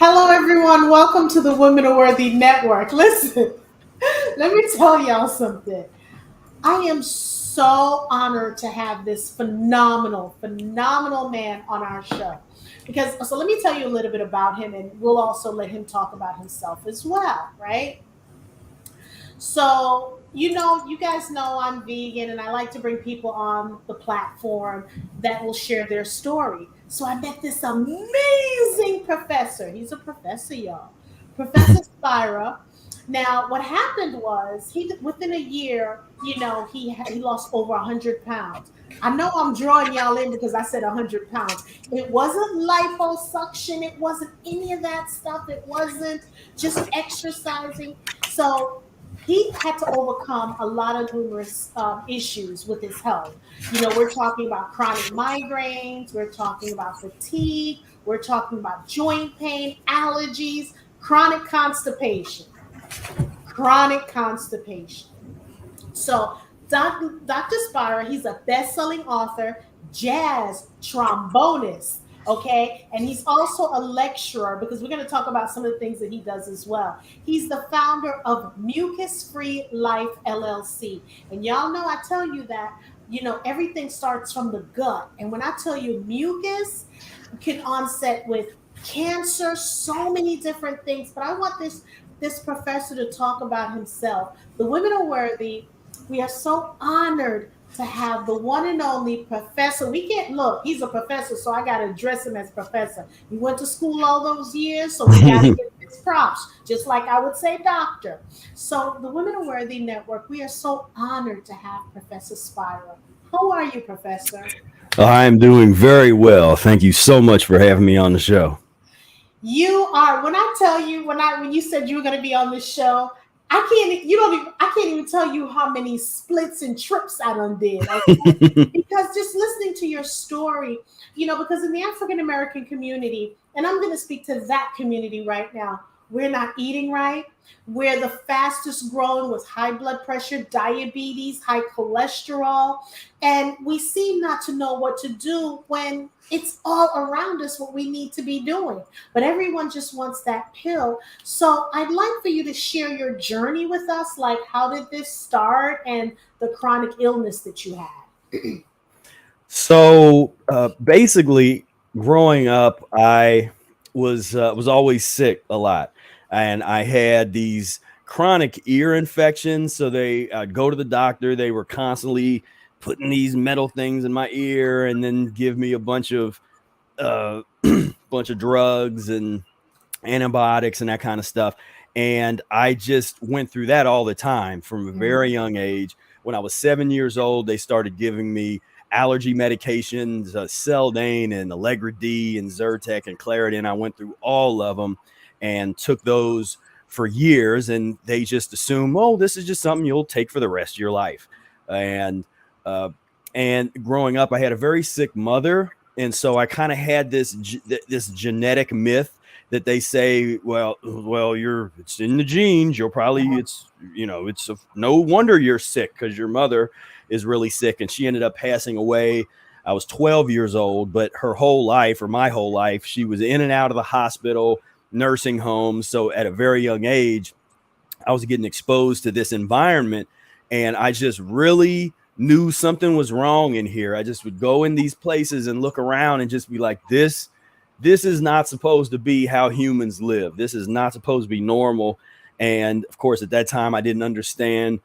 Hello, everyone. Welcome to the Women Are Worthy Network. Listen, let me tell y'all something. I am so honored to have this phenomenal man on our show. So let me tell you a little bit about him, and we'll also let him talk about himself as well, right? So, you guys know I'm vegan and I like to bring people on the platform that will share their story. So I met this amazing professor. He's a professor, y'all. Professor Spira. Now, what happened was within a year, he lost over 100 pounds. I know I'm drawing y'all in because I said 100 pounds. It wasn't liposuction. It wasn't any of that stuff. It wasn't just exercising. So he had to overcome a lot of numerous issues with his health. We're talking about chronic migraines, we're talking about fatigue, we're talking about joint pain, allergies, chronic constipation. Chronic constipation. So, Dr. Spira, he's a best-selling author, jazz trombonist, okay? And he's also a lecturer because we're going to talk about some of the things that he does as well. He's the founder of Mucus-free Life LLC. And y'all know I tell you that, everything starts from the gut. And when I tell you mucus can onset with cancer, so many different things. But I want this professor to talk about himself. The Women Are Worthy. We are so honored to have the one and only professor. We can't look, he's a professor, so I got to address him as professor. He went to school all those years, so we got to give his props, just like I would say doctor. So, the Women Are Worthy Network, we are so honored to have Professor Spira. How are you, Professor? I'm doing very well. Thank you so much for having me on the show. You are. When I tell you, when you said you were going to be on this show, I can't. You don't. Even, I can't even tell you how many splits and trips I done did. Okay, because just listening to your story, because in the African American community, and I'm going to speak to that community right now, we're not eating right. We're the fastest growing with high blood pressure, diabetes, high cholesterol, and we seem not to know what to do when it's all around us what we need to be doing. But everyone just wants that pill. So I'd like for you to share your journey with us. Like, how did this start and the chronic illness that you had? Basically, growing up, I was always sick a lot, and I had these chronic ear infections. So I'd go to the doctor. They were constantly putting these metal things in my ear, and then give me a uh, bunch of drugs and antibiotics and that kind of stuff. And I just went through that all the time from a very Mhm. young age. When I was 7 years old, they started giving me allergy medications, Seldane and Allegra D and Zyrtec and Claritin. I went through all of them and took those for years. And they just assume, oh, this is just something you'll take for the rest of your life. And, uh, and growing up, I had a very sick mother. And so I kind of had this genetic myth that they say, well, it's in the genes. You'll probably, no wonder you're sick because your mother is really sick. And she ended up passing away. I was 12 years old, but her whole life, or my whole life, she was in and out of the hospital, nursing homes. So at a very young age, I was getting exposed to this environment, and I just really knew something was wrong in here. I just would go in these places and look around and just be like, this is not supposed to be how humans live. This is not supposed to be normal. And of course, at that time, I didn't understand.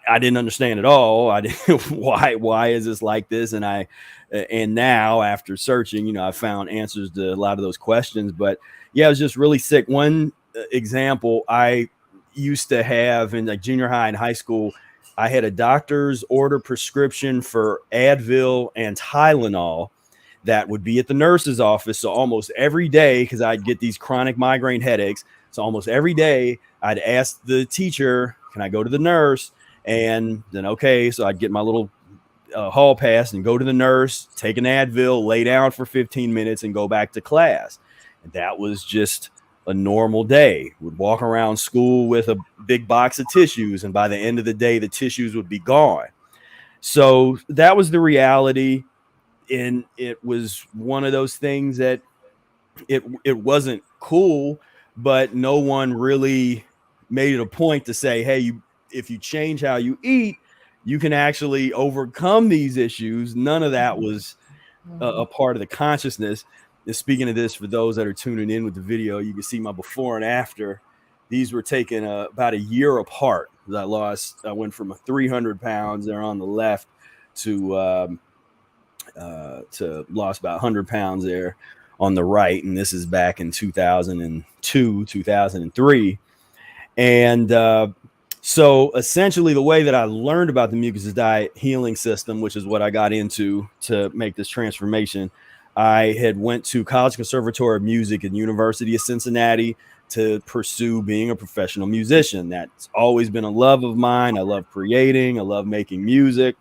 I didn't understand at all. I didn't, why is this like this? And now after searching, I found answers to a lot of those questions. But yeah, I was just really sick. One example I used to have in like junior high and high school, I had a doctor's order prescription for Advil and Tylenol that would be at the nurse's office. So almost every day, because I'd get these chronic migraine headaches. So almost every day I'd ask the teacher, can I go to the nurse? And then, okay, so I'd get my little hall pass and go to the nurse, take an Advil, lay down for 15 minutes and go back to class. And that was just a normal day. Would walk around school with a big box of tissues. And by the end of the day, the tissues would be gone. So that was the reality. And it was one of those things that it wasn't cool, but no one really made it a point to say, hey, if you change how you eat, you can actually overcome these issues. None of that was a part of the consciousness. And speaking of this, for those that are tuning in with the video, you can see my before and after. These were taken about a year apart. I went from 300 pounds there on the left to lost about 100 pounds there on the right. And this is back in 2002, 2003. And so essentially the way that I learned about the Mucusless Diet healing system, which is what I got into to make this transformation, I had went to College Conservatory of Music at the University of Cincinnati to pursue being a professional musician. That's always been a love of mine. I love creating. I love making music.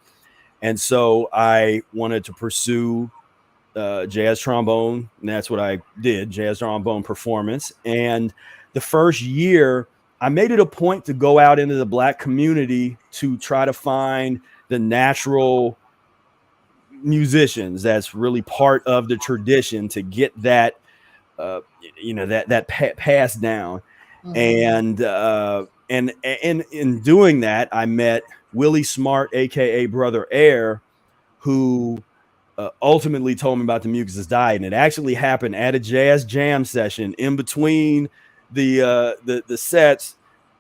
And so I wanted to pursue jazz trombone, and that's what I did, jazz trombone performance. And the first year, I made it a point to go out into the Black community to try to find the natural musicians that's really part of the tradition to get that, passed down. And in doing that, I met Willie Smart, aka Brother Air, who ultimately told me about the Mucusless Diet. And it actually happened at a jazz jam session. In between the sets,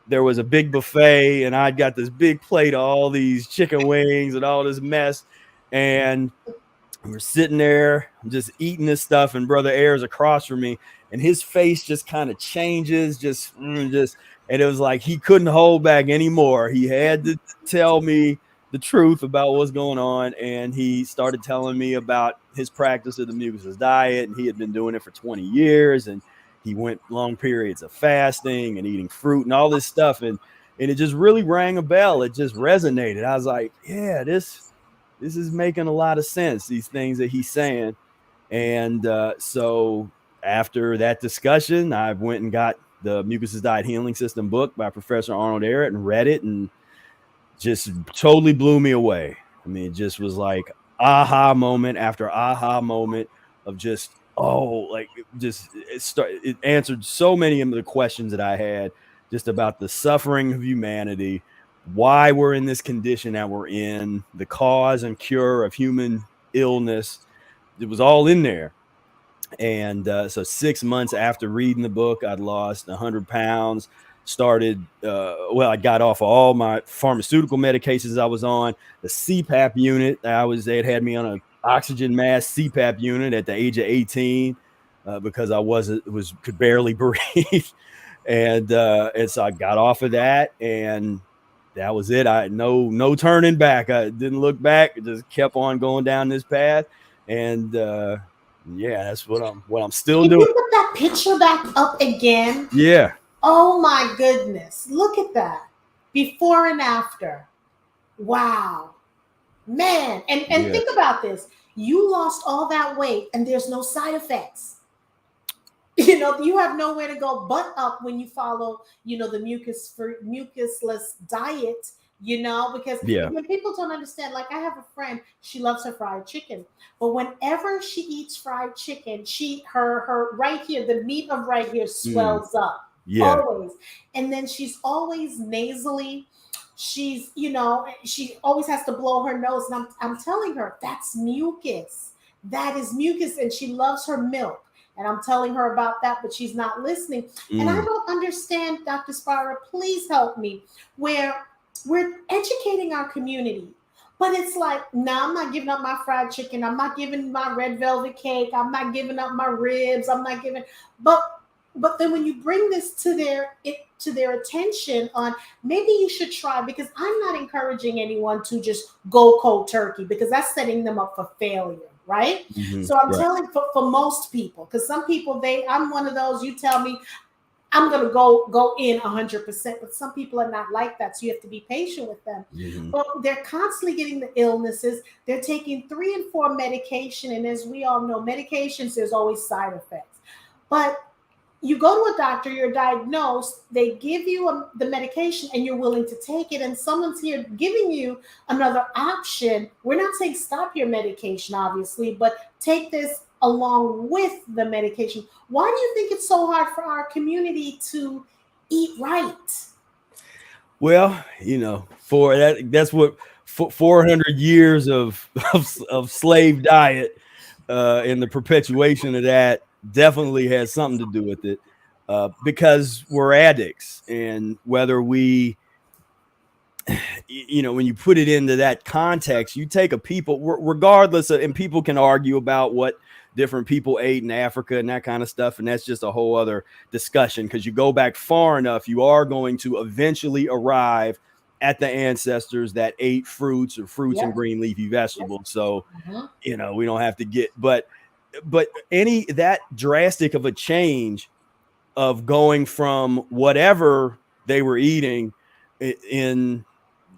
there was a big buffet, and I'd got this big plate of all these chicken wings and all this mess. And we're sitting there just eating this stuff, and Brother Air's across from me, and his face just kind of changes, and it was like he couldn't hold back anymore. He had to tell me the truth about what's going on, and he started telling me about his practice of the Mucusless Diet, and he had been doing it for 20 years, and he went long periods of fasting and eating fruit and all this stuff, and it just really rang a bell. It just resonated. I was like, yeah, this is making a lot of sense, these things that he's saying. And so after that discussion, I went and got the Mucusless Diet Healing System book by Professor Arnold Ehret and read it, and just totally blew me away. I mean, it just was like aha moment after aha moment of just, it answered so many of the questions that I had just about the suffering of humanity, why we're in this condition that we're in, the cause and cure of human illness. It was all in there. And so 6 months after reading the book, I'd lost 100 pounds, I got off of all my pharmaceutical medications I was on, the CPAP unit. They had me on an oxygen mask CPAP unit at the age of 18 because I could barely breathe. And so I got off of that, and that was it. I had no turning back. I didn't look back. I just kept on going down this path. And yeah, that's what I'm still doing. Can you put that picture back up again? Yeah. Oh my goodness. Look at that. Before and after. Wow. Man. And think about this. You lost all that weight and there's no side effects. You have nowhere to go but up when you follow, the mucusless diet, because when people don't understand, like I have a friend, she loves her fried chicken, but whenever she eats fried chicken, her right here, the meat of right here swells up. Yeah. Always. And then she's always nasally. She's, she always has to blow her nose. And I'm telling her, that's mucus. That is mucus. And she loves her milk. And I'm telling her about that, but she's not listening. And I don't understand, Dr. Spira, please help me, where we're educating our community. But it's like, no, I'm not giving up my fried chicken. I'm not giving my red velvet cake. I'm not giving up my ribs. I'm not giving, but then when you bring this to their attention on, maybe you should try, because I'm not encouraging anyone to just go cold turkey, because that's setting them up for failure. Right. So I'm telling for most people, because some people, I'm one of those, you tell me I'm going to go in 100%, but some people are not like that. So you have to be patient with them. But they're constantly getting the illnesses. They're taking 3 and 4 medication. And as we all know, medications, there's always side effects. But you go to a doctor, you're diagnosed, they give you the medication and you're willing to take it. And someone's here giving you another option. We're not saying stop your medication, obviously, but take this along with the medication. Why do you think it's so hard for our community to eat right? Well, for that's what 400 years of slave diet and the perpetuation of that definitely has something to do with it, because we're addicts, and whether we, when you put it into that context, you take a people, regardless of, and people can argue about what different people ate in Africa and that kind of stuff, and that's just a whole other discussion, because you go back far enough, you are going to eventually arrive at the ancestors that ate fruits and green leafy vegetables. So we don't have to get, but any that drastic of a change of going from whatever they were eating in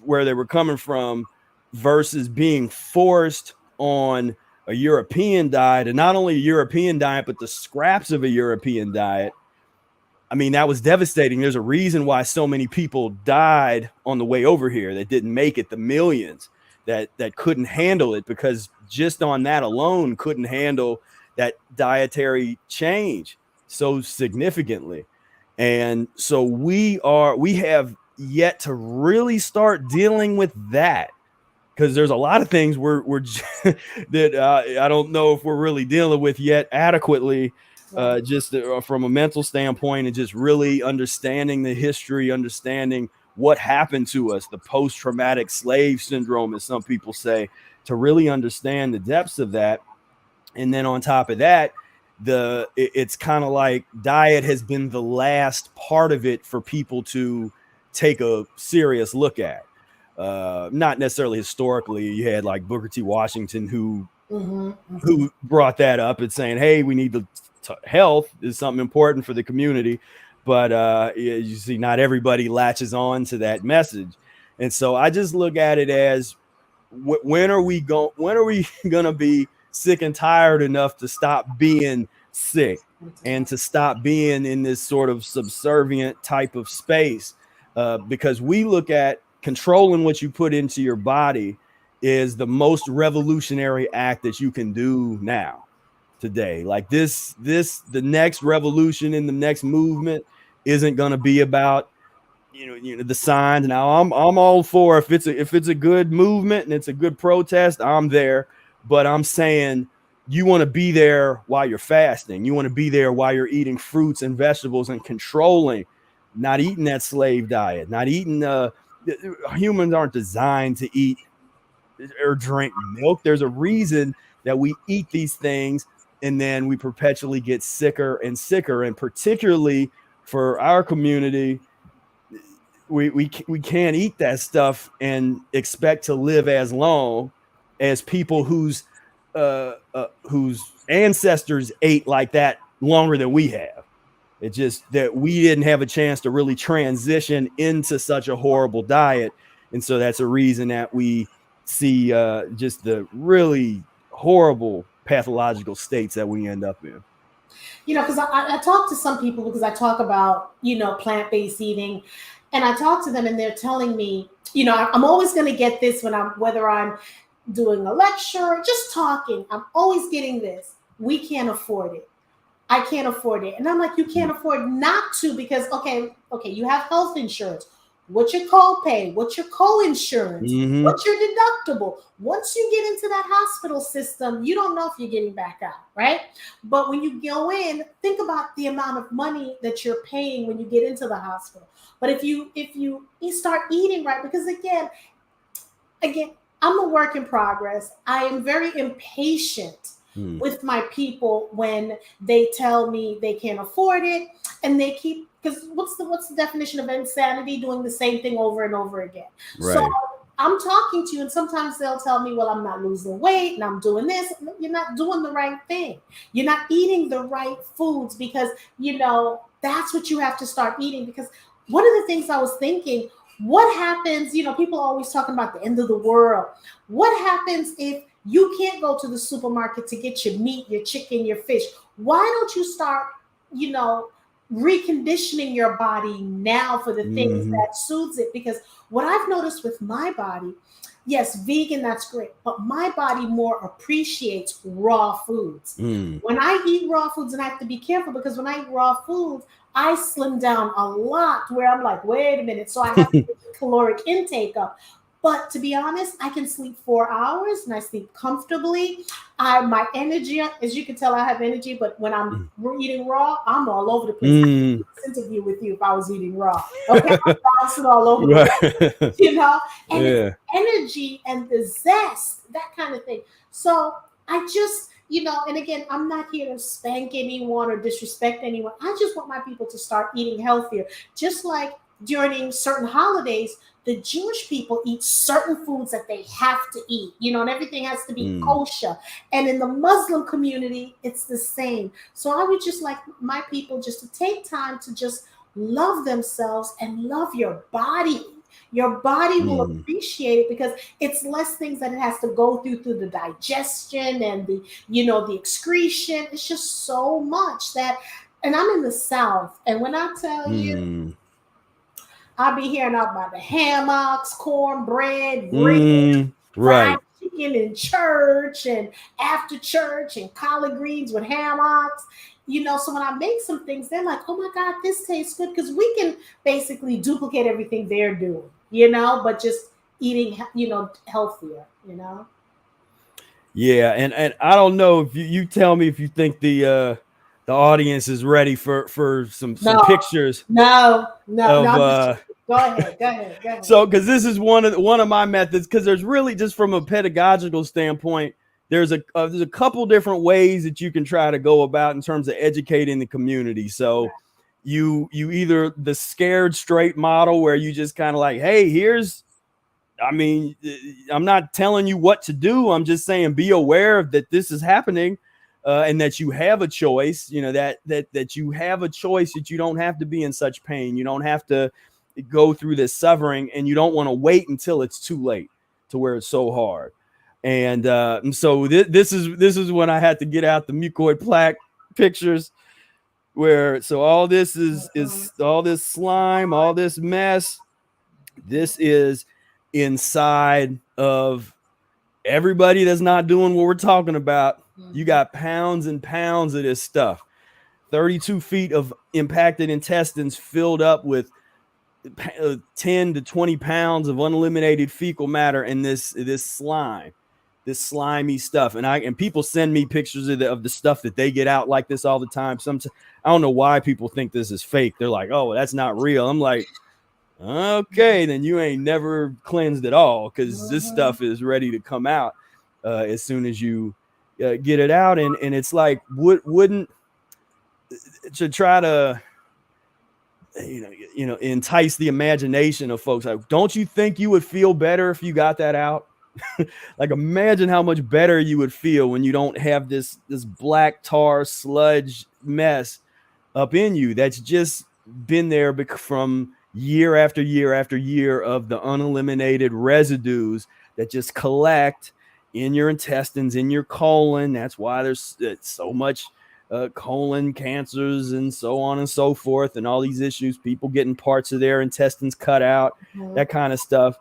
where they were coming from versus being forced on a European diet, and not only a European diet, but the scraps of a European diet. I mean, that was devastating. There's a reason why so many people died on the way over here that didn't make it, the millions that couldn't handle it, because just on that alone couldn't handle that dietary change so significantly. And so we have yet to really start dealing with that, because there's a lot of things we're that I don't know if we're really dealing with yet adequately, just from a mental standpoint, and just really understanding the history, understanding what happened to us, the post-traumatic slave syndrome, as some people say, to really understand the depths of that. And then on top of that, it's kind of like diet has been the last part of it for people to take a serious look at. Not necessarily historically. You had like Booker T. Washington who brought that up and saying, hey, we need health is something important for the community. But you see, not everybody latches on to that message. And so I just look at it as, when are we going to be sick and tired enough to stop being sick and to stop being in this sort of subservient type of space? Because we look at controlling what you put into your body is the most revolutionary act that you can do now, today. Like the next revolution in the next movement isn't going to be about the signs. Now I'm all for, if it's a good movement and it's a good protest, I'm there. But I'm saying, you want to be there while you're fasting. You want to be there while you're eating fruits and vegetables and controlling, not eating that slave diet, not eating. Humans aren't designed to eat or drink milk. There's a reason that we eat these things, and then we perpetually get sicker and sicker. And particularly for our community, we can't eat that stuff and expect to live as long as people whose ancestors ate like that longer than we have. It's just that we didn't have a chance to really transition into such a horrible diet. And so that's a reason that we see just the really horrible pathological states that we end up in. Because I talk to some people, because I talk about, plant-based eating, and I talk to them and they're telling me, I'm always going to get this whether I'm doing a lecture or just talking, I'm always getting this: we can't afford it. I can't afford it. And I'm like, you can't afford not to, because, okay, you have health insurance. What's your copay? What's your co-insurance? What's your deductible? Once you get into that hospital system, you don't know if you're getting back out, right? But when you go in, think about the amount of money that you're paying when you get into the hospital. But if you start eating right, because again, I'm a work in progress. I am very impatient with my people when they tell me they can't afford it, and they keep, because what's the definition of insanity? Doing the same thing over and over again. Right. So I'm talking to you, and sometimes they'll tell me, well, I'm not losing weight and I'm doing this. You're not doing the right thing. You're not eating the right foods, because that's what you have to start eating. Because one of the things I was thinking, what happens, people are always talking about the end of the world. What happens if you can't go to the supermarket to get your meat, your chicken, your fish? Why don't you start, reconditioning your body now for the things that soothes it? Because what I've noticed with my body, yes, vegan, that's great. But my body more appreciates raw foods. When I eat raw foods, and I have to be careful because when I eat raw foods, I slim down a lot where I'm like, wait a minute. So I have to get the caloric intake up. But to be honest, I can sleep 4 hours and I sleep comfortably. My energy, as you can tell, I have energy. But when I'm eating raw, I'm all over the place. I could do this interview with you if I was eating raw. Okay, I'm bouncing all over the place, you know. And it's energy and the zest, that kind of thing. So I just, and again, I'm not here to spank anyone or disrespect anyone. I just want my people to start eating healthier. Just like during certain holidays, the Jewish people eat certain foods that they have to eat, and everything has to be kosher. And in the Muslim community, it's the same. So I would just like my people just to take time to just love themselves and love your body. Your body will appreciate it because it's less things that it has to go through the digestion and the excretion. It's just so much that, and I'm in the South, and when I tell you, I'll be hearing about the hammocks, cornbread, ribs, fried chicken in church and after church, and collard greens with hammocks. So when I make some things, they're like, oh my God, this tastes good, because we can basically duplicate everything they're doing, but just eating, healthier, Yeah, and I don't know if you tell me if you think the audience is ready for some pictures. No. Go ahead. So, because this is one of my methods, because there's really, just from a pedagogical standpoint, there's a couple different ways that you can try to go about in terms of educating the community. So you either the scared straight model, where you just kind of like, hey, I'm not telling you what to do. I'm just saying, be aware that this is happening, and that you have a choice, that you have a choice, that you don't have to be in such pain. You don't have to go through this suffering, and you don't want to wait until it's too late to where it's so hard. And so this is when I had to get out the mucoid plaque pictures, where so all this is all this slime, all this mess. This is inside of everybody that's not doing what we're talking about. You got pounds and pounds of this stuff. 32 feet of impacted intestines filled up with 10 to 20 pounds of uneliminated fecal matter, and this slime, this slimy stuff. And people send me pictures of the stuff that they get out like this all the time. I don't know why people think this is fake. They're like, oh, that's not real. I'm like, okay, then you ain't never cleansed at all, because this stuff is ready to come out as soon as you get it out. And it's like, wouldn't to try to entice the imagination of folks. Like, don't you think you would feel better if you got that out? Like, imagine how much better you would feel when you don't have this black tar sludge mess up in you that's just been there from year after year after year of the uneliminated residues that just collect in your intestines, in your colon. That's why there's so much colon cancers and so on and so forth, and all these issues, people getting parts of their intestines cut out, that kind of stuff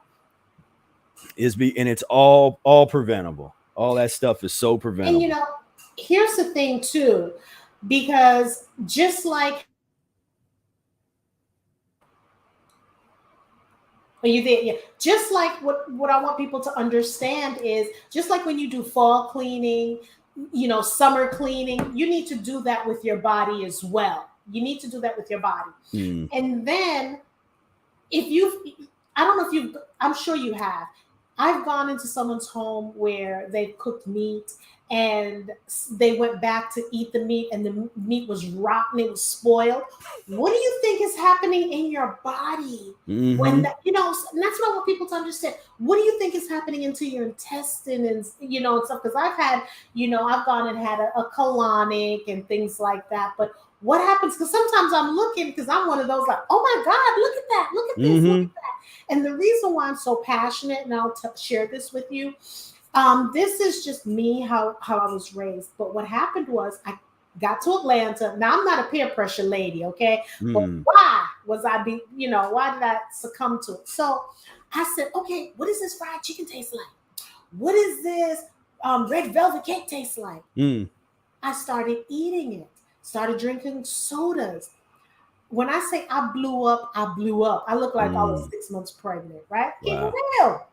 and it's all preventable. All that stuff is so preventable. And here's the thing too, because just like, are you there? Yeah. Just like what I want people to understand is, just like when you do fall cleaning, summer cleaning, you need to do that with your body as well. You need to do that with your body. And then I'm sure you have. I've gone into someone's home where they've cooked meat and they went back to eat the meat and the meat was rotten, it was spoiled. What do you think is happening in your body when that, and that's what I want people to understand. What do you think is happening into your intestine and stuff? Because I've had, I've gone and had a colonic and things like that. But what happens? Because sometimes I'm looking, because I'm one of those like, oh my God, look at that, look at this, look at that. And the reason why I'm so passionate, and I'll share this with you, this is just me, how I was raised. But what happened was, I got to Atlanta. Now, I'm not a peer pressure lady, okay? But why did I succumb to it? So I said, okay, what does this fried chicken taste like? What is this red velvet cake taste like? I started eating it, started drinking sodas. When I say I blew up, I blew up. I looked like I was 6 months pregnant, right? Keep it real.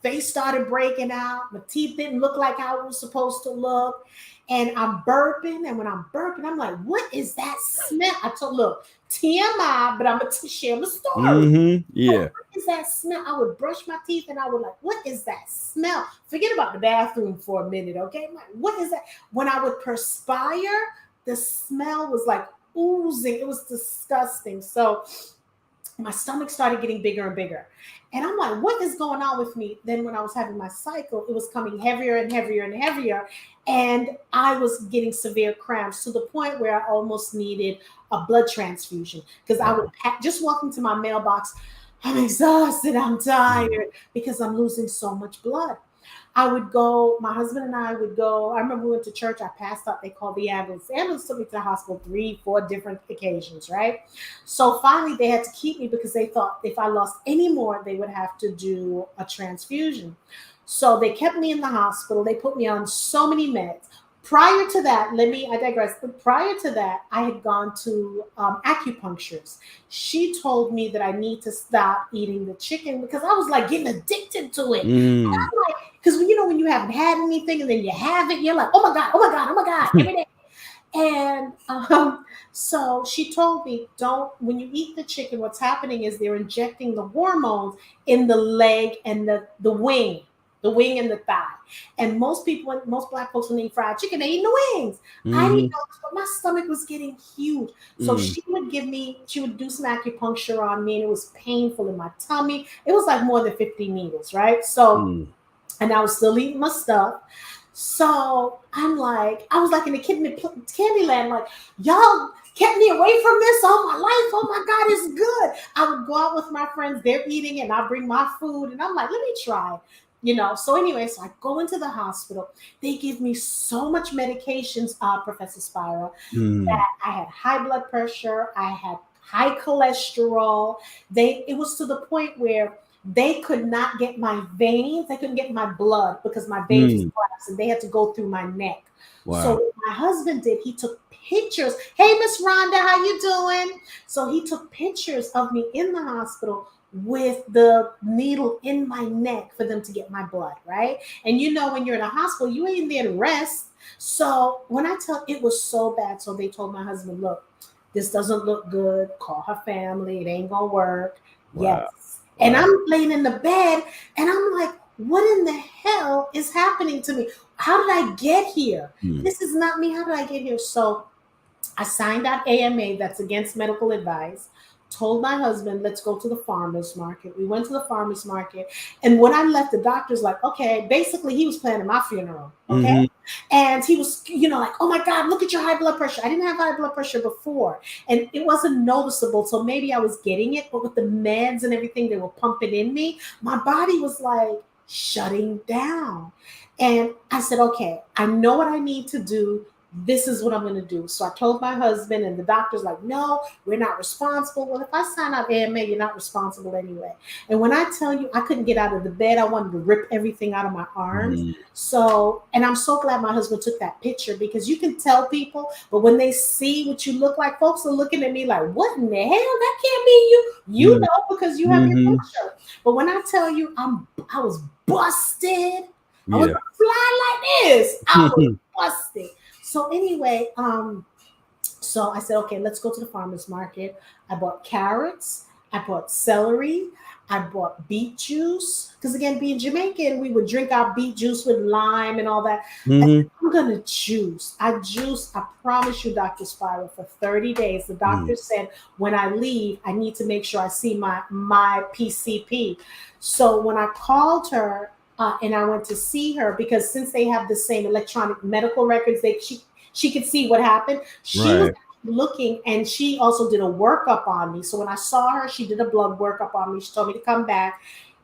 Face started breaking out. My teeth didn't look like how it was supposed to look. And I'm burping. And when I'm burping, I'm like, what is that smell? I told, look, TMI, but I'm going to share my story. Yeah. What is that smell? I would brush my teeth and I would like, what is that smell? Forget about the bathroom for a minute, okay? I'm like, what is that? When I would perspire, the smell was like oozing. It was disgusting. So my stomach started getting bigger and bigger. And I'm like, what is going on with me? Then when I was having my cycle, it was coming heavier and heavier and heavier. And I was getting severe cramps to the point where I almost needed a blood transfusion because I would just walk into my mailbox. I'm exhausted. I'm tired because I'm losing so much blood. I would go, my husband and I would go. I remember we went to church. I passed out. They called the ambulance. The ambulance took me to the hospital 3-4 different occasions, right? So finally, they had to keep me because they thought if I lost any more, they would have to do a transfusion. So they kept me in the hospital. They put me on so many meds. Prior to that, I digress. Prior to that, I had gone to acupuncturist. She told me that I need to stop eating the chicken because I was like getting addicted to it. And I'm like, because when you haven't had anything and then you have it, you're like, oh my God, every day. And so she told me, when you eat the chicken, what's happening is they're injecting the hormones in the leg and the wing and the thigh. And most Black folks, when they eat fried chicken, they eat the wings. I didn't know this, but my stomach was getting huge. So she would do some acupuncture on me, and it was painful in my tummy. It was like more than 50 needles, right? So, and I was still eating my stuff. So I was like in the candy land, like, y'all kept me away from this all my life. Oh my God, it's good. I would go out with my friends, they're eating it, and I bring my food, and I'm like, let me try. So anyway, so I go into the hospital. They give me so much medications, Professor Spira, that I had high blood pressure. I had high cholesterol. It was to the point where they could not get my veins. They couldn't get my blood because my veins was collapsing. They had to go through my neck. Wow. So what my husband did, he took pictures. Hey, Miss Rhonda, how you doing? So he took pictures of me in the hospital with the needle in my neck for them to get my blood, right? And when you're in a hospital, you ain't there to rest. So when it was so bad. So they told my husband, look, this doesn't look good. Call her family. It ain't gonna work. Wow. Yes. Wow. And I'm laying in the bed and I'm like, what in the hell is happening to me? How did I get here? This is not me. How did I get here? So I signed out AMA, that's against medical advice. Told my husband, let's go to the farmer's market. We went to the farmer's market. And when I left, the doctor's like, okay, basically he was planning my funeral. Okay. And he was, like, oh my God, look at your high blood pressure. I didn't have high blood pressure before. And it wasn't noticeable. So maybe I was getting it, but with the meds and everything they were pumping in me, my body was like shutting down. And I said, okay, I know what I need to do. This is what I'm going to do. So I told my husband, and the doctor's like, no, we're not responsible. Well, if I sign out AMA, you're not responsible anyway. And when I tell you I couldn't get out of the bed, I wanted to rip everything out of my arms. So, and I'm so glad my husband took that picture because you can tell people, but when they see what you look like, folks are looking at me like, what in the hell? That can't be you. You know, because you have your picture. But when I tell you I was busted, I was fly like this. I was busted. So anyway, so I said, okay, let's go to the farmer's market. I bought carrots. I bought celery. I bought beet juice. Because again, being Jamaican, we would drink our beet juice with lime and all that. I said, I'm going to juice. I promise you, Dr. Spira, for 30 days. The doctor said, when I leave, I need to make sure I see my PCP. So when I called her, and I went to see her because since they have the same electronic medical records, she could see what happened. She was looking, and she also did a workup on me. So when I saw her, she did a blood workup on me. She told me to come back,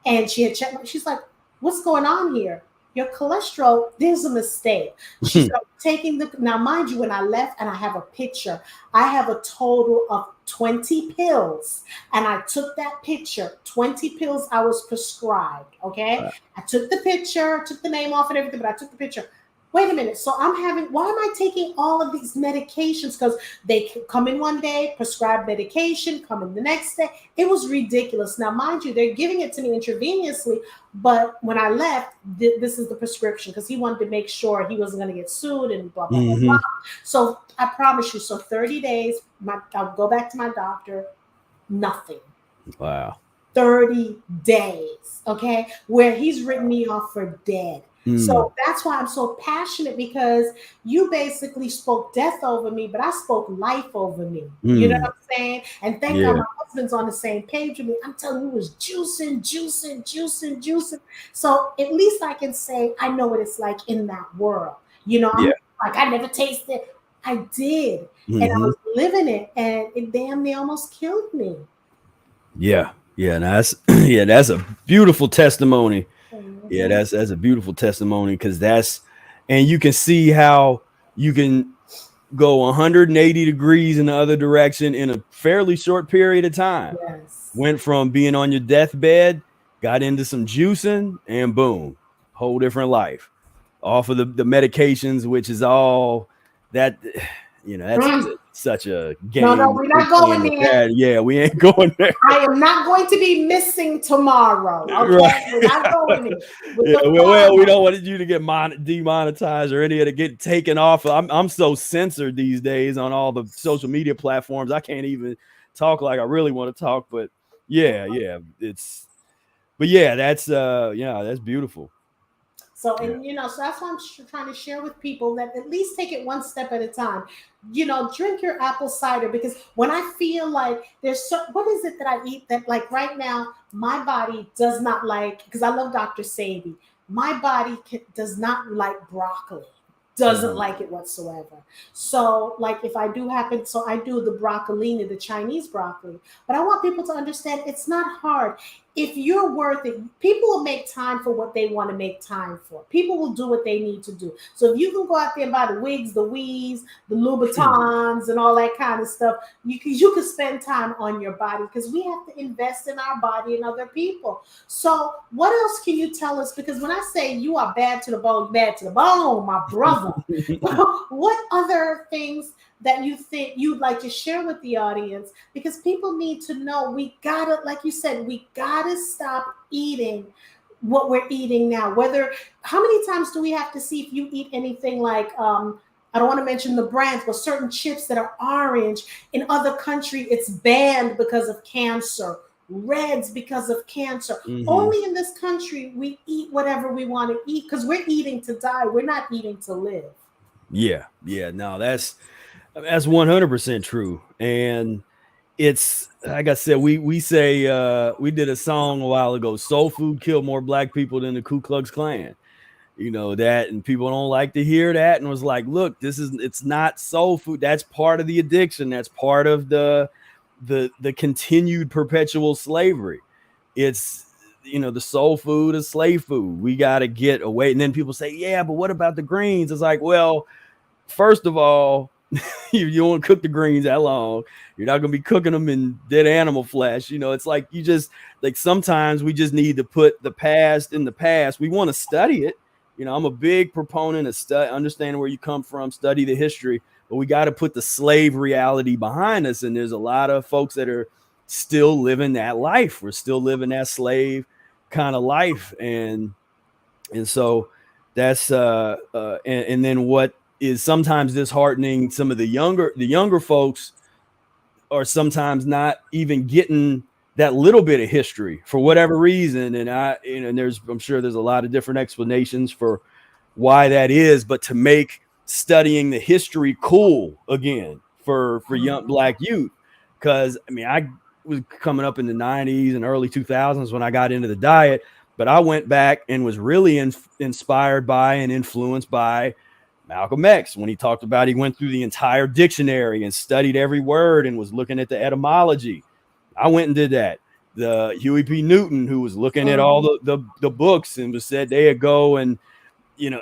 and she had checked. She's like, "What's going on here?" your cholesterol, there's a mistake. She started taking now mind you, when I left, and I have a picture, I have a total of 20 pills. And I took that picture, 20 pills I was prescribed. Okay. I took the picture, took the name off and everything, but I took the picture. Wait a minute. So why am I taking all of these medications? Because they come in one day, prescribed medication, come in the next day. It was ridiculous. Now, mind you, they're giving it to me intravenously. But when I left, this is the prescription, because he wanted to make sure he wasn't going to get sued and blah, blah, blah, blah. So I promise you, so 30 days, I'll go back to my doctor, nothing. Wow. 30 days, okay, where he's written me off for dead. So that's why I'm so passionate, because you basically spoke death over me, but I spoke life over me. You know what I'm saying? And thank God my husband's on the same page with me. I'm telling you, it was juicing. So at least I can say I know what it's like in that world. You know, I'm like, I never tasted. I did. And I was living it, and it damn near almost killed me. Yeah. That's that's a beautiful testimony. Yeah, that's a beautiful testimony, because and you can see how you can go 180 degrees in the other direction in a fairly short period of time. Yes. Went from being on your deathbed, got into some juicing, and boom, whole different life. Off of the medications, which is all that, that's such a game. No, we're not going there. Yeah, we ain't going there. I am not going to be missing tomorrow. Okay, right. We're not going there. Well, we don't want you to get demonetized or any of it to get taken off. I'm so censored these days on all the social media platforms. I can't even talk like I really want to talk. But that's that's beautiful. So, and so that's why I'm trying to share with people, that at least take it one step at a time. Drink your apple cider, because when I feel like what is it that I eat that, like right now, my body does not like, because I love Dr. Sadie, my body does not like broccoli. Doesn't like it whatsoever. So like if I do so I do the broccolini, the Chinese broccoli. But I want people to understand it's not hard. If you're worth it, people will make time for what they want to make time for. People will do what they need to do. So if you can go out there and buy the wigs, the weaves, the Louboutins, and all that kind of stuff, you can spend time on your body, because we have to invest in our body and other people. So what else can you tell us? Because when I say you are bad to the bone, my brother, what other things that you think you'd like to share with the audience? Because people need to know, like you said, we gotta stop eating what we're eating now. How many times do we have to see if you eat anything like, I don't want to mention the brands, but certain chips that are orange, in other countries it's banned because of cancer. Reds because of cancer. Only in this country we eat whatever we want to eat, because we're eating to die. We're not eating to live. No, that's 100% true. And it's like I said, we say we did a song a while ago, soul food killed more black people than the Ku Klux Klan. That, and people don't like to hear that, and was like, look, it's not soul food. That's part of the addiction. That's part of the continued perpetual slavery. It's the soul food is slave food. We got to get away. And then people say, yeah, but what about the greens? It's like, well, first of all, you don't cook the greens that long. You're not going to be cooking them in dead animal flesh. It's like, sometimes we just need to put the past in the past. We want to study it. I'm a big proponent of understanding where you come from, study the history, but we got to put the slave reality behind us. And there's a lot of folks that are still living that life. We're still living that slave kind of life. And so that's, and then what is sometimes disheartening, some of the younger folks are sometimes not even getting that little bit of history for whatever reason. And I'm sure there's a lot of different explanations for why that is, but to make studying the history cool again for young black youth. Because I was coming up in the 90s and early 2000s when I got into the diet, but I went back and was really inspired by and influenced by Malcolm X when he talked about, he went through the entire dictionary and studied every word and was looking at the etymology. I went and did that. The Huey P. Newton, who was looking at all the books and said they'd go and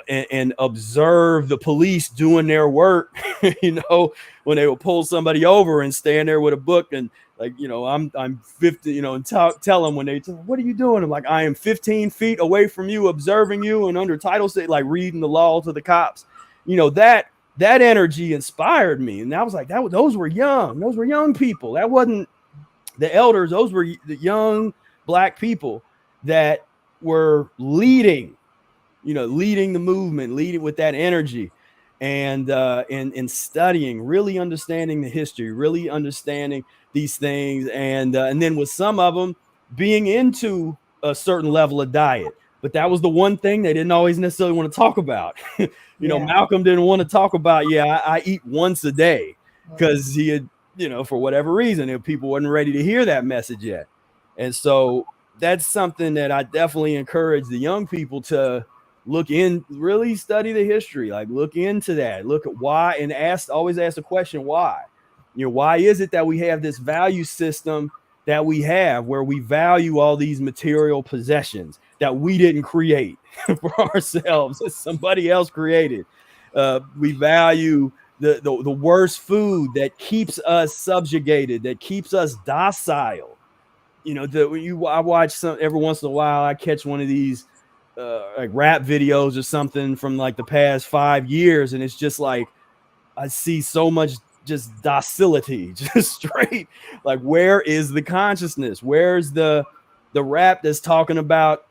and observe the police doing their work, when they will pull somebody over and stand there with a book and like, I'm 50, and tell them when what are you doing? I'm like, I am 15 feet away from you, observing you, and under title state, like reading the law to the cops. That energy inspired me. And I was like, those were young people. That wasn't the elders. Those were the young Black people that were leading the movement, leading with that energy, and studying, really understanding the history, really understanding these things, and then with some of them being into a certain level of diet. But that was the one thing they didn't always necessarily want to talk about. Malcolm didn't want to talk about, I eat once a day, because he had, for whatever reason, people wasn't ready to hear that message yet. And so that's something that I definitely encourage the young people to really study the history, like look into that, look at why, and always ask the question, why? Why is it that we have this value system that we have, where we value all these material possessions that we didn't create for ourselves, that somebody else created? We value the worst food that keeps us subjugated, that keeps us docile. I watch every once in a while, I catch one of these like rap videos or something from like the past 5 years, and it's just like I see so much just docility, just straight, like, where is the consciousness? Where's the rap that's talking about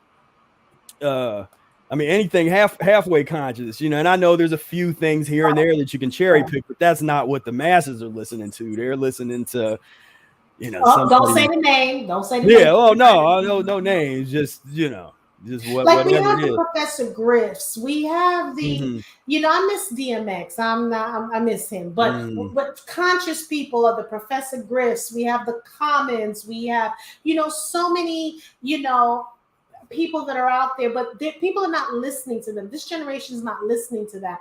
anything halfway conscious, and I know there's a few things here and there that you can cherry pick, but that's not what the masses are listening to. They're listening to don't say the name. Don't say the name. Oh no names. Just like we have the Professor Griffs. We have the I miss DMX. I miss him. But conscious people are the Professor Griffs. We have the Commons. We have so many people that are out there, but people are not listening to them. This generation is not listening to that.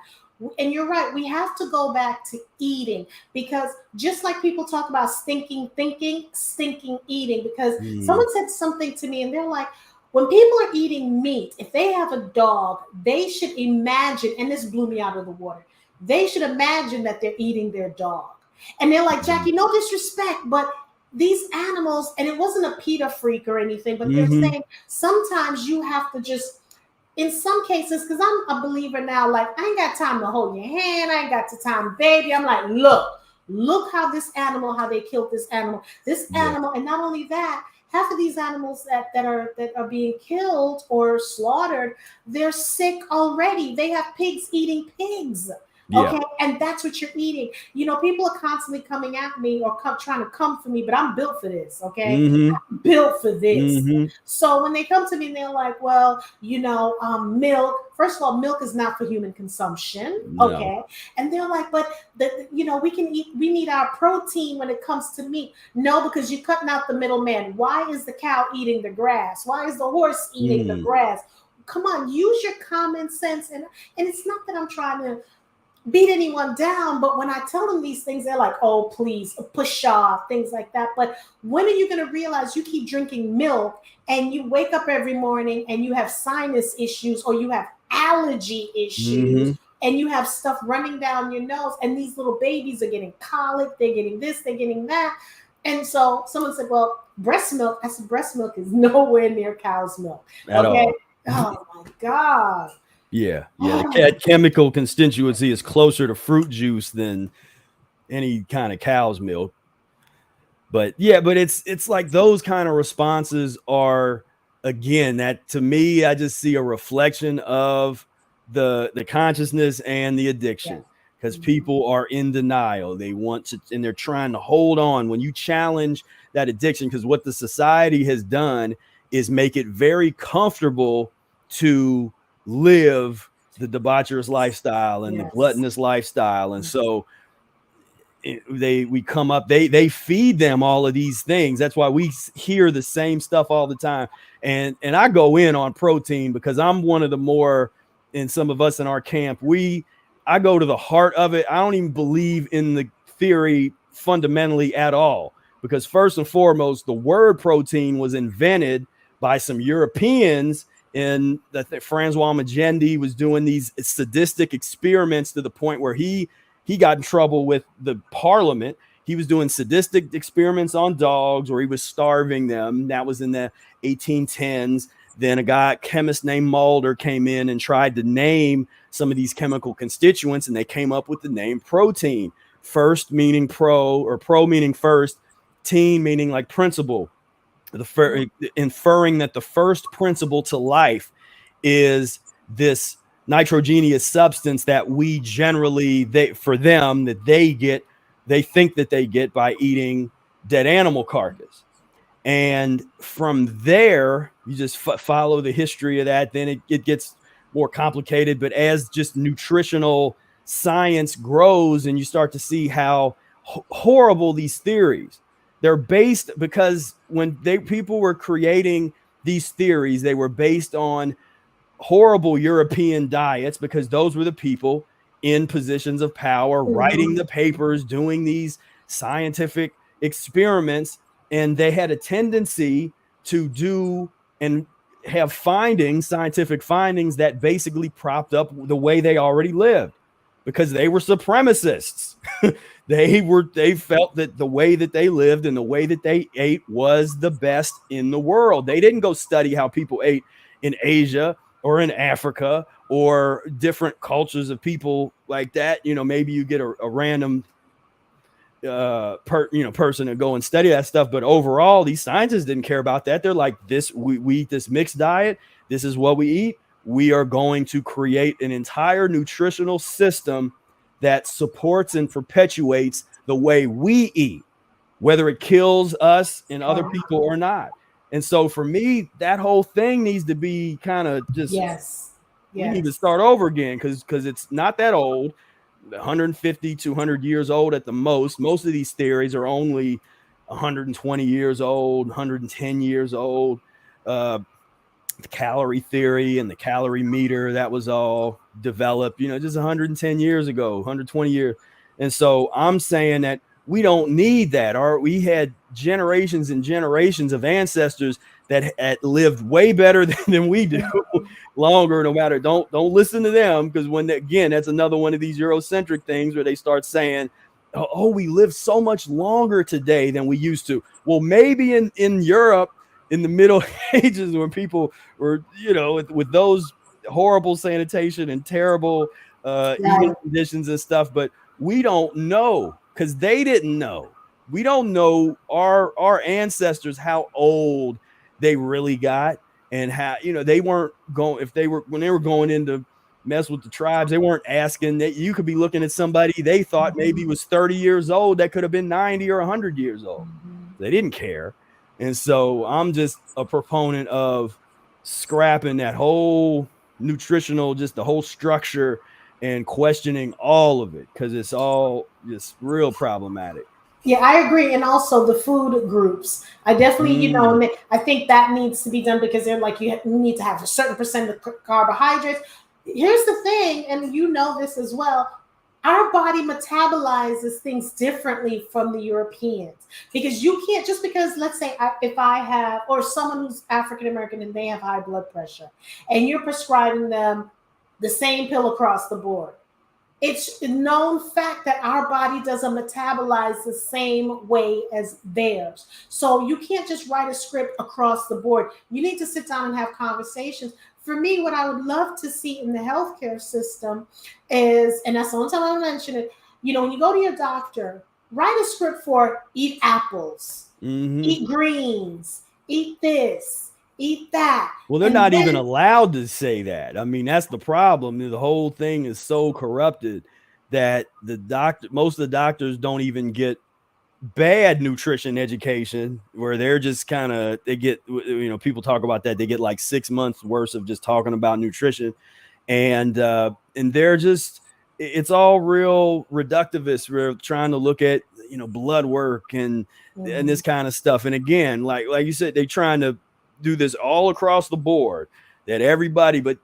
And you're right, we have to go back to eating, because just like people talk about stinking thinking, stinking eating, because someone said something to me and they're like, when people are eating meat, if they have a dog, they should imagine, and this blew me out of the water, they should imagine that they're eating their dog. And they're like, Jackie, no disrespect, but these animals, and it wasn't a PETA freak or anything, but they're saying sometimes you have to just, in some cases, because I'm a believer now, like, I ain't got time to hold your hand. I ain't got the time, baby. I'm like, look how they killed this animal. And not only that, half of these animals that are being killed or slaughtered, they're sick already. They have pigs eating pigs. Okay. And that's what you're eating. People are constantly coming at me or trying to come for me, but I'm built for this. Okay. I'm built for this. So when they come to me and they're like, well, milk, first of all, milk is not for human consumption. Okay. No. And they're like, but we need our protein when it comes to meat. No, because you're cutting out the middleman. Why is the cow eating the grass? Why is the horse eating the grass? Come on, use your common sense. And it's not that I'm trying to beat anyone down, but when I tell them these things, they're like, oh, please, push off, things like that. But when are you going to realize you keep drinking milk and you wake up every morning and you have sinus issues or you have allergy issues and you have stuff running down your nose, and these little babies are getting colic, they're getting this, they're getting that. And so someone said, well, breast milk, I said, breast milk is nowhere near cow's milk. At all. Oh my God. Yeah. The chemical constituency is closer to fruit juice than any kind of cow's milk. But it's like those kind of responses are, again, that to me, I just see a reflection of the consciousness and the addiction, because people are in denial. They want to, and they're trying to hold on. When you challenge that addiction, because what the society has done is make it very comfortable to live the debaucherous lifestyle and the gluttonous lifestyle. And so they feed them all of these things. That's why we hear the same stuff all the time. And I go in on protein because I'm one of the more, and some of us in our camp, I go to the heart of it. I don't even believe in the theory fundamentally at all, because first and foremost, the word protein was invented by some Europeans and that Francois Magendie was doing these sadistic experiments to the point where he got in trouble with the parliament. He was doing sadistic experiments on dogs where he was starving them. That was in the 1810s. Then a chemist named Mulder came in and tried to name some of these chemical constituents, and they came up with the name protein. First meaning pro, or pro meaning first, teen meaning like principle, inferring that the first principle to life is this nitrogenous substance that we generally, they think that they get by eating dead animal carcass. And from there, you just follow the history of that. Then it gets more complicated. But as just nutritional science grows and you start to see how horrible these theories, they're based, because when people were creating these theories, they were based on horrible European diets, because those were the people in positions of power, writing the papers, doing these scientific experiments. And they had a tendency to do and have scientific findings that basically propped up the way they already lived, because they were supremacists. They felt that the way that they lived and the way that they ate was the best in the world. They didn't go study how people ate in Asia or in Africa or different cultures of people like that. Maybe you get a random person to go and study that stuff, but overall these scientists didn't care about that. They're like, we eat this mixed diet, this is what we eat, we are going to create an entire nutritional system that supports and perpetuates the way we eat, whether it kills us and other people or not. And so for me, that whole thing needs to be kind of just, we need to start over again, because it's not that old. 150, 200 years old at the most. Most of these theories are only 120 years old, 110 years old. The calorie theory and the calorie meter, that was all developed, just 110 years ago, 120 years. And so I'm saying that we don't need that. We had generations and generations of ancestors that lived way better than we do, longer, no matter. Don't listen to them, because again, that's another one of these Eurocentric things where they start saying, oh, we live so much longer today than we used to. Well, maybe in Europe in the Middle Ages, when people were, with those horrible sanitation and terrible eating conditions and stuff, but we don't know, because they didn't know. We don't know our ancestors, how old they really got, and how, they weren't going, when they were going in to mess with the tribes, they weren't asking. That you could be looking at somebody they thought maybe was 30 years old that could have been 90 or 100 years old. They didn't care. And so I'm just a proponent of scrapping that whole nutritional, just the whole structure, and questioning all of it, because it's all just real problematic. Yeah, I agree. And also the food groups. I definitely, I think that needs to be done, because they're like, you need to have a certain percent of carbohydrates. Here's the thing, and this as well. Our body metabolizes things differently from the Europeans, because you can't, just because, let's say if I have, or someone who's African-American and they have high blood pressure, and you're prescribing them the same pill across the board. It's a known fact that our body doesn't metabolize the same way as theirs. So you can't just write a script across the board. You need to sit down and have conversations. For me, what I would love to see in the healthcare system is, and that's the only time I mention it, when you go to your doctor, write a script for eat apples, eat greens, eat this, eat that. Well, they're not even allowed to say that. I mean, that's the problem. The whole thing is so corrupted that most of the doctors don't even get bad nutrition education, where they're just they get, people talk about that. They get like 6 months worth of just talking about nutrition, and they're just, it's all real reductivist. We're trying to look at, blood work and this kind of stuff. And again, like you said, they're trying to do this all across the board, that everybody, but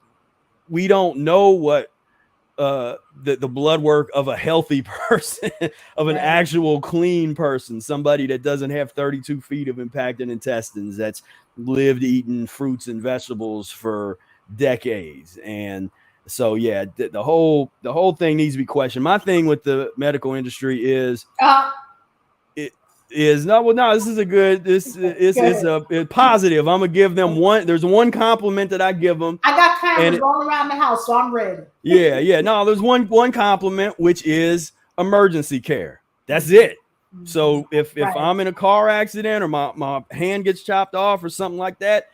we don't know what the blood work of a healthy person, of an actual clean person, somebody that doesn't have 32 feet of impacted intestines, that's lived eating fruits and vegetables for decades. And so, yeah, the whole thing needs to be questioned. My thing with the medical industry is, this is a good, this is a positive. I'm gonna give them one. There's one compliment that I give them. I got cameras all around the house, so I'm ready. No, there's one compliment, which is emergency care. That's it. So if I'm in a car accident or my hand gets chopped off or something like that,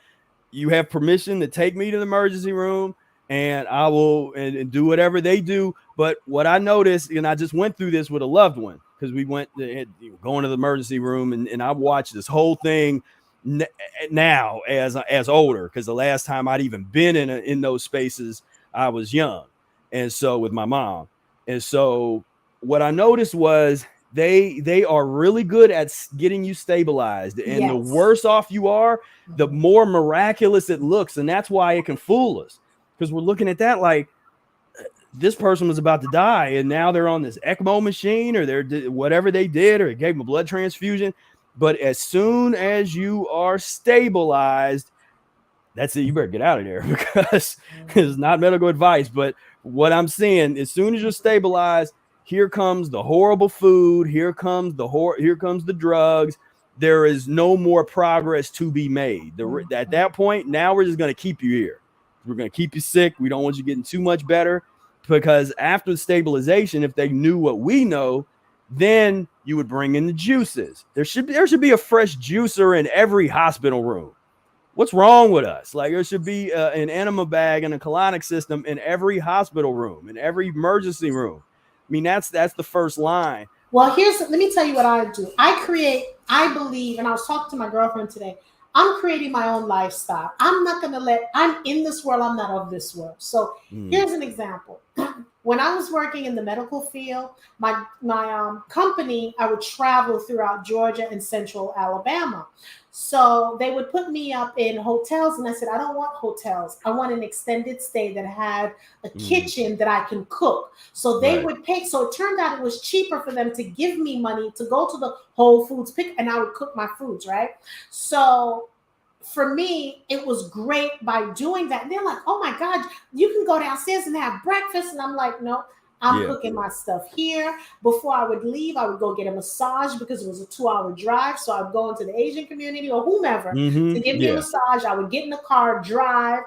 you have permission to take me to the emergency room, and I will and do whatever they do. But what I noticed, and I just went through this with a loved one, because we went going to the emergency room, and I watched this whole thing now as older, because the last time I'd even been in those spaces, I was young, and so with my mom. And so what I noticed was they are really good at getting you stabilized, and the worse off you are, the more miraculous it looks. And that's why it can fool us, because we're looking at that like, this person was about to die, and now they're on this ECMO machine, or they're whatever they did, or it gave them a blood transfusion. But as soon as you are stabilized, that's it. You better get out of there, because it's not medical advice. But what I'm saying, as soon as you're stabilized, here comes the horrible food. Here comes the drugs. There is no more progress to be made. At that point, now we're just going to keep you here. We're going to keep you sick. We don't want you getting too much better, because after stabilization, if they knew what we know, then you would bring in the juices. There should be a fresh juicer in every hospital room. What's wrong with us? Like, there should be an enema bag and a colonic system in every hospital room, in every emergency room. I mean, that's the first line. Well, let me tell you what I do. I believe, and I was talking to my girlfriend today, I'm creating my own lifestyle. I'm not going to I'm in this world. I'm not of this world. So here's an example. When I was working in the medical field, my company, I would travel throughout Georgia and central Alabama. So they would put me up in hotels, and I said, I don't want hotels. I want an extended stay that had a kitchen that I can cook. So they would pay. So it turned out it was cheaper for them to give me money to go to the Whole Foods and I would cook my foods, right? So for me, it was great by doing that. And they're like, oh my God, you can go downstairs and have breakfast. And I'm like, no, I'm cooking my stuff here. Before I would leave, I would go get a massage, because it was a 2-hour drive. So I'd go into the Asian community or whomever to give me a massage. I would get in the car, drive,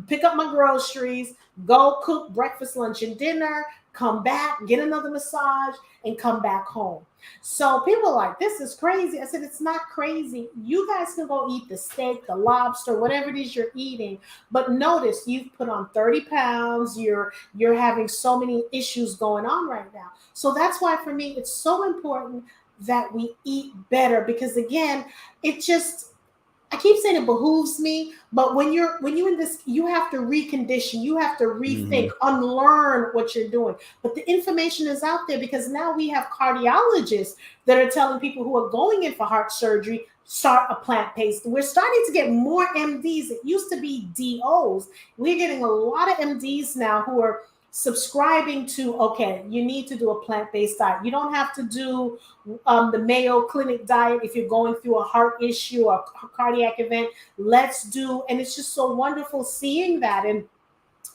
pick up my groceries, go cook breakfast, lunch, and dinner, come back, get another massage, and come back home. So people are like, this is crazy. I said, it's not crazy. You guys can go eat the steak, the lobster, whatever it is you're eating. But notice you've put on 30 pounds. You're having so many issues going on right now. So that's why for me, it's so important that we eat better, because again, I keep saying it behooves me, but when you're in this, you have to recondition, you have to rethink, unlearn what you're doing. But the information is out there, because now we have cardiologists that are telling people who are going in for heart surgery, start a plant-based. We're starting to get more MDs. It used to be DOs. We're getting a lot of MDs now who are subscribing to, okay, you need to do a plant-based diet. You don't have to do the Mayo Clinic diet if you're going through a heart issue or a cardiac event. And it's just so wonderful seeing that. And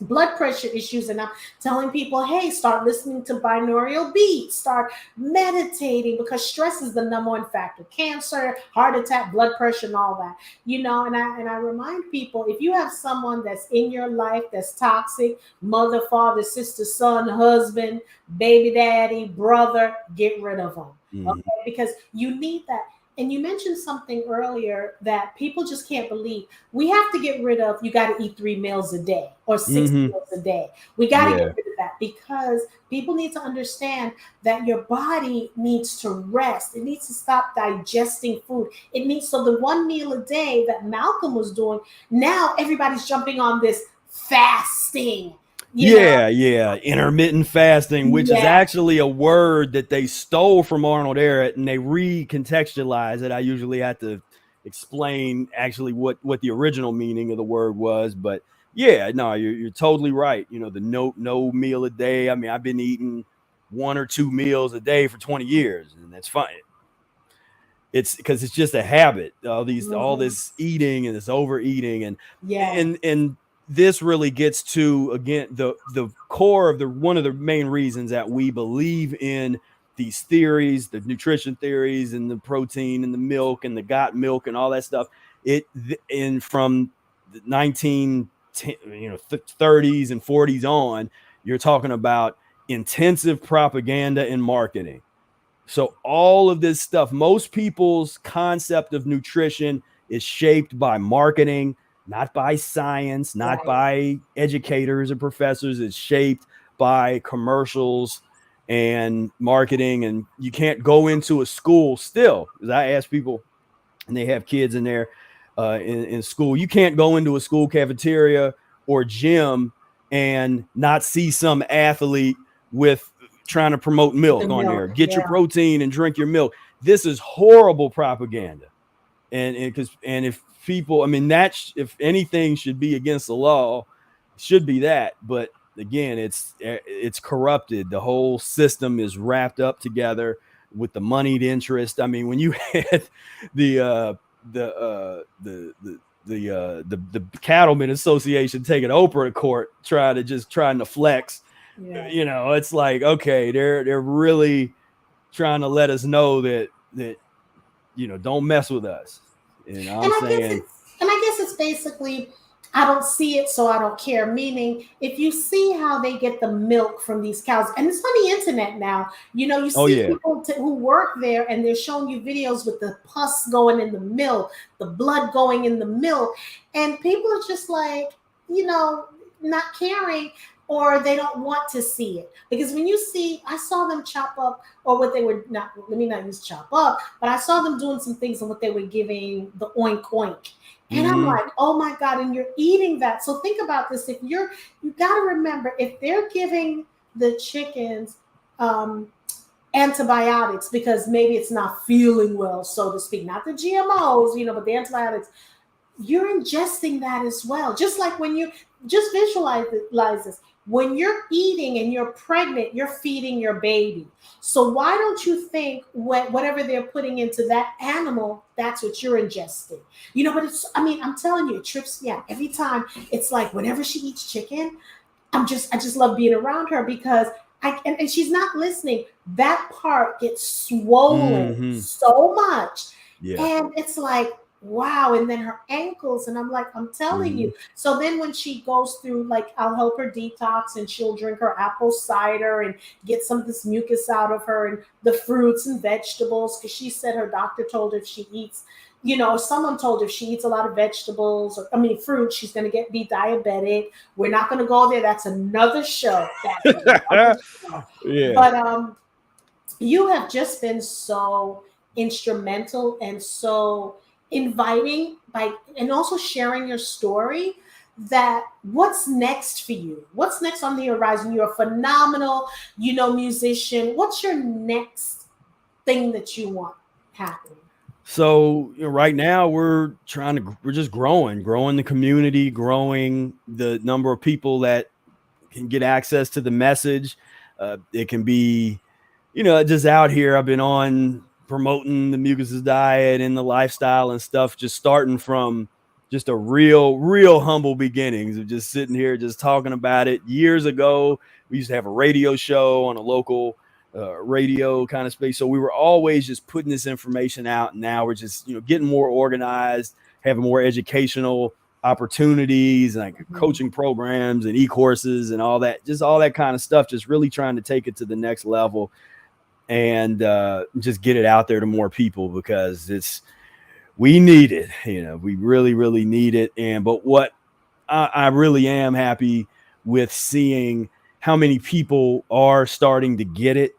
blood pressure issues, and I'm telling people, hey, start listening to binaural beats, start meditating, because stress is the number one factor. Cancer, heart attack, blood pressure, and all that. And I remind people, if you have someone that's in your life that's toxic, mother, father, sister, son, husband, baby daddy, brother, get rid of them. Okay? Because you need that. And you mentioned something earlier that people just can't believe. We have to get rid of, you got to eat 3 meals a day or 6 meals a day. We got to get rid of that, because people need to understand that your body needs to rest. It needs to stop digesting food. It needs, so the 1 meal a day that Malcolm was doing, now everybody's jumping on this fasting. Intermittent fasting, which is actually a word that they stole from Arnold Ehret, and they recontextualize it. I usually have to explain actually what the original meaning of the word was, but Yeah, no, you're totally right. You know, the no meal a day. I mean, I've been eating 1 or 2 meals a day for 20 years, and that's fine. It's because it's just a habit. All Mhm. this eating and this overeating, Yeah, and this really gets to, again, the core of the one of the main reasons that we believe in these theories, the nutrition theories, and the protein and the milk and the got milk and all that stuff. And from the 30s and 40s on, you're talking about intensive propaganda and marketing. So all of this stuff, most people's concept of nutrition is shaped by marketing, not by science, not right. by educators or professors. It's shaped by commercials and marketing. And you can't go into a school still, because I ask people, and they have kids in there in school. You can't go into a school cafeteria or gym and not see some athlete with trying to promote With the milk on there. milk, Get your yeah. protein and drink your milk. This is horrible propaganda. And if people, I mean, if anything should be against the law, it should be that. But again, it's corrupted. The whole system is wrapped up together with the moneyed interest. I mean, when you had the the cattlemen association taking Oprah to court, trying to flex, Yeah. it's like, okay, they're really trying to let us know that don't mess with us. I'm saying, And I guess it's basically, I don't see it, so I don't care. Meaning, if you see how they get the milk from these cows, and it's on the internet now, you oh see yeah, people who work there, and they're showing you videos with the pus going in the milk, the blood going in the milk, and people are just like, you know, not caring. Or they don't want to see it because when you see, I saw them chop up, or what they were not. Let me not use chop up, but I saw them doing some things on what they were giving the oink oink. And I'm mm-hmm, like, oh my God, and you're eating that. So think about this. You got to remember, if they're giving the chickens um, antibiotics because maybe it's not feeling well, so to speak, not the GMOs, but the antibiotics, you're ingesting that as well. Just like when you just visualize this. When you're eating and you're pregnant, you're feeding your baby. So why don't you think whatever they're putting into that animal, that's what you're ingesting? But I mean, I'm telling you, it trips me out every time. It's like whenever she eats chicken, I just love being around her because and she's not listening. That part gets swollen mm-hmm, so much. yeah, And it's like, wow. And then her ankles, and I'm like, I'm telling mm-hmm, you. So then when she goes through, like, I'll help her detox and she'll drink her apple cider and get some of this mucus out of her and the fruits and vegetables. Because she said her doctor told her if she eats, someone told her if she eats a lot of vegetables, or I mean fruit, she's going to be diabetic. We're not going to go there. That's another show. That's another show. yeah. But you have just been so instrumental and so inviting and also sharing your story. That what's next for you? What's next on the horizon? You're a phenomenal, musician. What's your next thing that you want happening? So right now we're just growing the community, growing the number of people that can get access to the message. It can be, just out here. I've been on promoting the Mucusless Diet and the lifestyle and stuff, just starting from just a real humble beginnings of just sitting here, just talking about it. Years ago, we used to have a radio show on a local radio kind of space. So we were always just putting this information out. And now we're just, getting more organized, having more educational opportunities, like Mhm. coaching programs and e-courses and all that kind of stuff, just really trying to take it to the next level and just get it out there to more people, because we need it. We really need it. But what I really am happy with seeing how many people are starting to get it.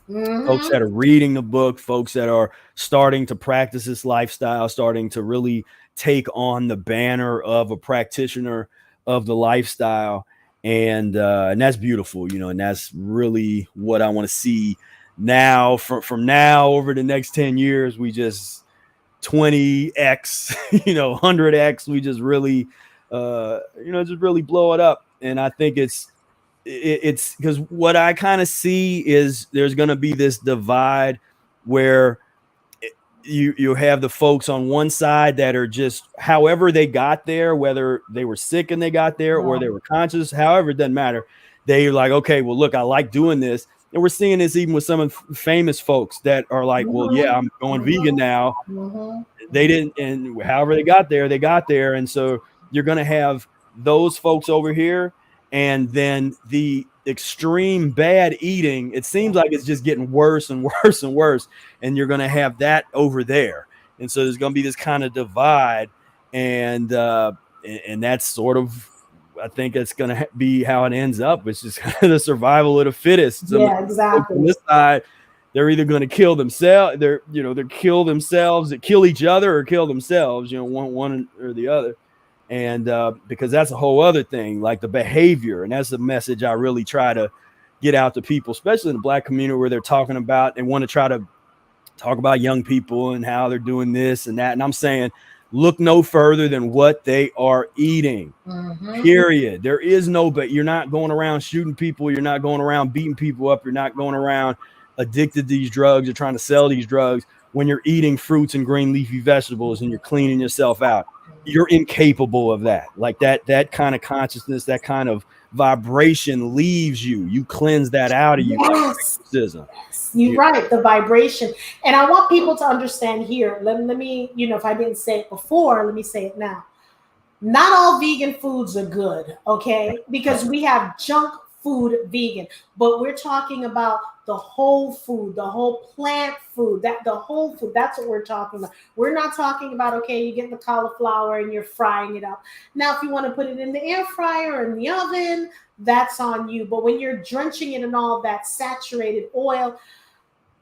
Folks Mm-hmm. that are reading the book, folks that are starting to practice this lifestyle, starting to really take on the banner of a practitioner of the lifestyle. And that's beautiful, and that's really what I want to see now. From now over the next 10 years, we just 20x, 100x, we just really just really blow it up. And I think it's because what I kind of see is there's going to be this divide where you have the folks on one side that are just however they got there, whether they were sick and they got there or they were conscious, however, it doesn't matter. They're like, okay, well, look, I like doing this. And we're seeing this even with some of the famous folks that are like, well, yeah, I'm going vegan now. They didn't, and however they got there. And so you're going to have those folks over here. And then the extreme bad eating, it seems like it's just getting worse and worse and worse. And you're going to have that over there. And so there's going to be this kind of divide. And that's sort of, I think it's going to be how it ends up. It's just kind of the survival of the fittest. Yeah, exactly. On this side, they're either going to kill themselves, they're kill themselves, kill each other or kill themselves, one or the other. And because that's a whole other thing, like the behavior. And that's the message I really try to get out to people, especially in the Black community, where they're talking about, they want to try to talk about young people and how they're doing this and that. And I'm saying, look no further than what they are eating, period. There is no, but you're not going around shooting people. You're not going around beating people up. You're not going around addicted to these drugs. You're trying to sell these drugs when you're eating fruits and green leafy vegetables and you're cleaning yourself out. You're incapable of that. Like that kind of consciousness, that kind of vibration leaves you. You cleanse that out of you. Yes. You're right. The vibration. And I want people to understand here. Let me, if I didn't say it before, let me say it now. Not all vegan foods are good, okay? Because we have junk food vegan, but we're talking about the whole food, the whole plant food, the whole food. That's what we're talking about. We're not talking about, okay, you get the cauliflower and you're frying it up. Now, if you want to put it in the air fryer or in the oven, that's on you. But when you're drenching it in all that saturated oil,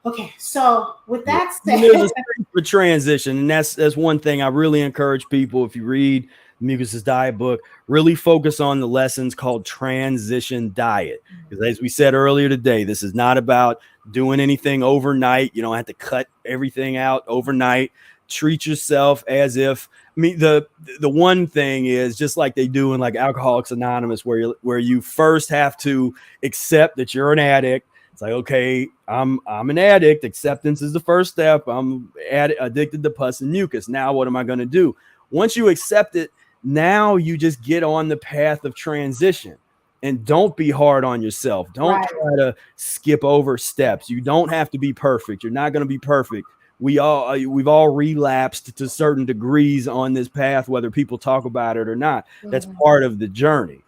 okay. So with that said, there's a transition, and that's one thing I really encourage people. If you read Mucusless Diet book, really focus on the lessons called transition diet. Because as we said earlier today, this is not about doing anything overnight. You don't have to cut everything out overnight. Treat yourself as if, the one thing is just like they do in like Alcoholics Anonymous, where you first have to accept that you're an addict. It's like, okay, I'm an addict. Acceptance is the first step. I'm addicted to pus and mucus. Now what am I going to do? Once you accept it, now you just get on the path of transition, and don't be hard on yourself. Don't try to skip over steps. You don't have to be perfect. You're not going to be perfect. We've all relapsed to certain degrees on this path, whether people talk about it or not. That's part of the journey.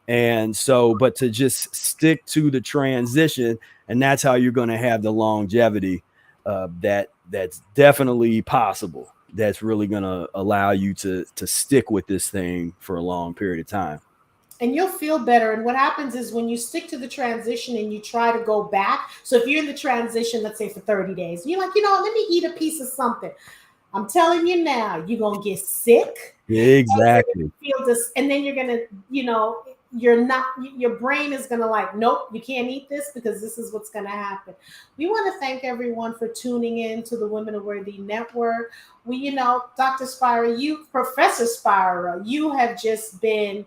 And so, but to just stick to the transition, and that's how you're going to have the longevity that's definitely possible. That's really going to allow you to stick with this thing for a long period of time. And you'll feel better. And what happens is when you stick to the transition and you try to go back. So if you're in the transition, let's say for 30 days, you're like, let me eat a piece of something. I'm telling you now, you're going to get sick. Exactly. Feel this, and then you're going to, your brain is going to like, nope, you can't eat this because this is what's going to happen. We want to thank everyone for tuning in to the Women of Worthy Network. Dr. Spira, Professor Spira, you have just been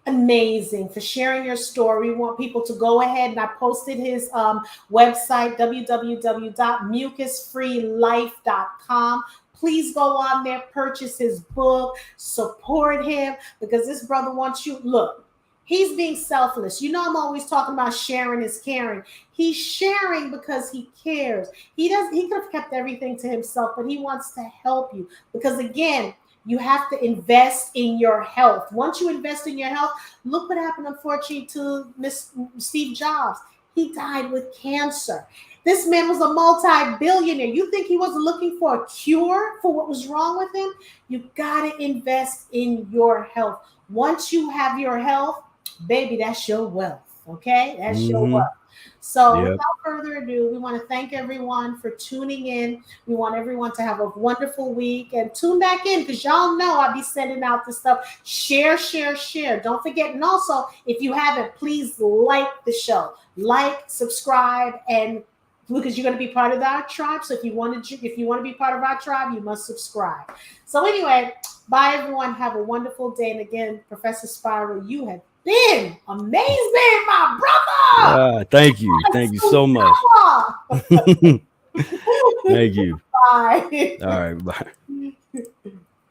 amazing for sharing your story. We want people to go ahead, and I posted his website, www.mucus-free-life.com. Please go on there, purchase his book, support him, because this brother wants you. Look, he's being selfless. I'm always talking about sharing is caring. He's sharing because he cares. He could have kept everything to himself, but he wants to help you because, again, you have to invest in your health. Once you invest in your health, look what happened, unfortunately, to Steve Jobs. He died with cancer. This man was a multi-billionaire. You think he wasn't looking for a cure for what was wrong with him? You got to invest in your health. Once you have your health, baby, that's your wealth, okay? That's your wealth. So without further ado, we want to thank everyone for tuning in. We want everyone to have a wonderful week, and tune back in because y'all know I'll be sending out this stuff. Share. Don't forget. And also, if you haven't, please like the show. Like, subscribe, and because you're going to be part of our tribe. So if you want to be part of our tribe, you must subscribe. So anyway, bye everyone. Have a wonderful day. And again, Professor Spira, you have been amazing, my brother. Thank you. Thank you so much. Thank you. Bye. All right. Bye.